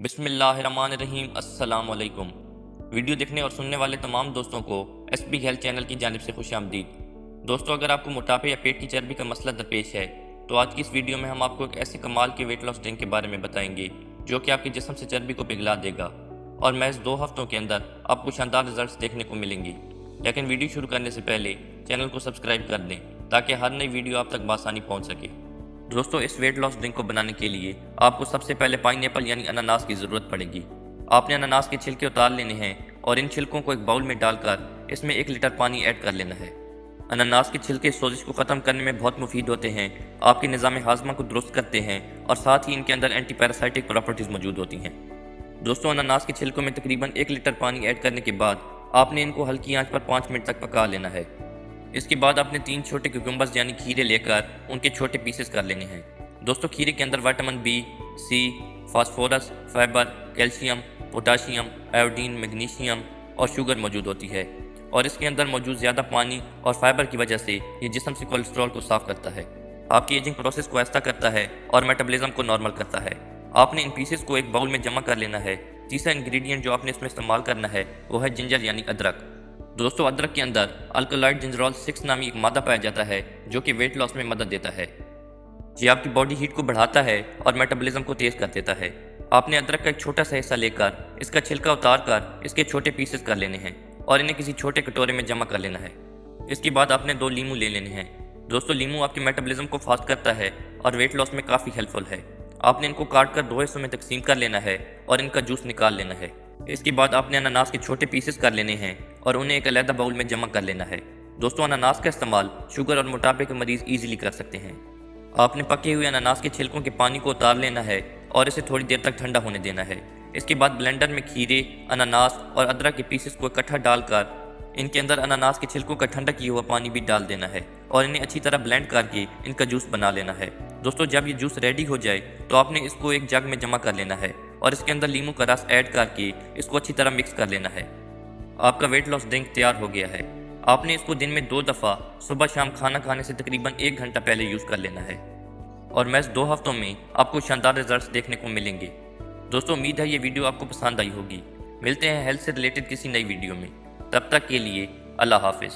बिस्मिल्लाहिर्रहमानिर्रहीम अस्सलाम वालेकुम। वीडियो देखने और सुनने वाले तमाम दोस्तों को एसबी हेल्थ चैनल की जानिब से खुशामदीद। दोस्तों, अगर आपको मोटापे या पेट की चर्बी का मसला दरपेश है तो आज की इस वीडियो में हम आपको एक ऐसे कमाल के वेट लॉस ड्रिंक के बारे में बताएंगे जो कि आपके जिस्म से चर्बी को पिघला देगा और महज 2 हफ्तों के अंदर आपको शानदार रिजल्ट्स देखने को मिलेंगे। लेकिन वीडियो शुरू करने से पहले चैनल को सब्सक्राइब कर दें ताकि हर नई वीडियो आप तक बआसानी पहुँच सके। दोस्तों, इस वेट लॉस ड्रिंक को बनाने के लिए आपको सबसे पहले पाइनएप्पल यानी अनानास की ज़रूरत पड़ेगी। आपने अनानास के छिलके उतार लेने हैं और इन छिलकों को एक बाउल में डालकर इसमें 1 लीटर पानी ऐड कर लेना है। अनानास के छिलके सोजिश को ख़त्म करने में बहुत मुफीद होते हैं, आपके निज़ाम हाजमा को दुरुस्त करते हैं और साथ ही इनके अंदर एंटी पैरासाइटिक प्रॉपर्टीज़ मौजूद होती हैं। दोस्तों, अनानास के छिलकों में तकरीबन 1 लीटर पानी ऐड करने के बाद आपने इनको हल्की आंच पर 5 मिनट तक पका लेना है। इसके बाद आपने 3 छोटे क्यूकम्बर्स यानी खीरे लेकर उनके छोटे पीसेस कर लेने हैं। दोस्तों, खीरे के अंदर vitamin B, C, phosphorus, fibre, calcium, potassium, iodine, magnesium और शुगर मौजूद होती है और इसके अंदर मौजूद ज़्यादा पानी और फाइबर की वजह से ये जिस्म से कोलेस्ट्रॉल को साफ़ करता है, आपकी एजिंग प्रोसेस को आहिस्ता करता है और मेटाबॉलिज्म को नॉर्मल करता है। आपने इन पीसेस को एक बाउल में जमा कर लेना है। तीसरा इंग्रेडिएंट जो आपने इसमें इस्तेमाल करना है वो है जिंजर यानी अदरक। दोस्तों, अदरक के अंदर अल्कलॉइड जिंजरोल 6 नामी एक मादा पाया जाता है जो कि वेट लॉस में मदद देता है। ये आपकी बॉडी हीट को बढ़ाता है और मेटाबॉलिज्म को तेज़ कर देता है। आपने अदरक का एक छोटा सा हिस्सा लेकर इसका छिलका उतार कर इसके छोटे पीसेस कर लेने हैं और इन्हें किसी छोटे कटोरे में जमा कर लेना है। इसके बाद आपने 2 लीमू ले लेने हैं। दोस्तों, लीमू आपके मेटाबॉलिज्म को फास्ट करता है और वेट लॉस में काफ़ी हेल्पफुल है। आपने इनको काट कर 2 हिस्सों में तकसीम कर लेना है और इनका जूस निकाल लेना है। इसके बाद आपने अनानास के छोटे पीसेस कर लेने हैं और उन्हें एक अलग बाउल में जमा कर लेना है। दोस्तों, अनानास का इस्तेमाल शुगर और मोटापे के मरीज ईजिली कर सकते हैं। आपने पके हुए अनानास के छिलकों के पानी को उतार लेना है और इसे थोड़ी देर तक ठंडा होने देना है। इसके बाद ब्लेंडर में खीरे, अनानास और अदरक के पीसेस को इकट्ठा डालकर इनके अंदर अनानास के छिलकों का ठंडा किया हुआ पानी भी डाल देना है और इन्हें अच्छी तरह ब्लेंड करके इनका जूस बना लेना है। दोस्तों, जब ये जूस रेडी हो जाए तो आपने इसको एक जग में जमा कर लेना है और इसके अंदर लीमू का रस ऐड करके इसको अच्छी तरह मिक्स कर लेना है। आपका वेट लॉस ड्रिंक तैयार हो गया है। आपने इसको दिन में 2 दफ़ा सुबह शाम खाना खाने से तकरीबन 1 घंटा पहले यूज़ कर लेना है और महज 2 हफ्तों में आपको शानदार रिजल्ट्स देखने को मिलेंगे। दोस्तों, उम्मीद है ये वीडियो आपको पसंद आई होगी। मिलते हैं हेल्थ से रिलेटेड किसी नई वीडियो में। तब तक के लिए अल्लाह हाफिज़।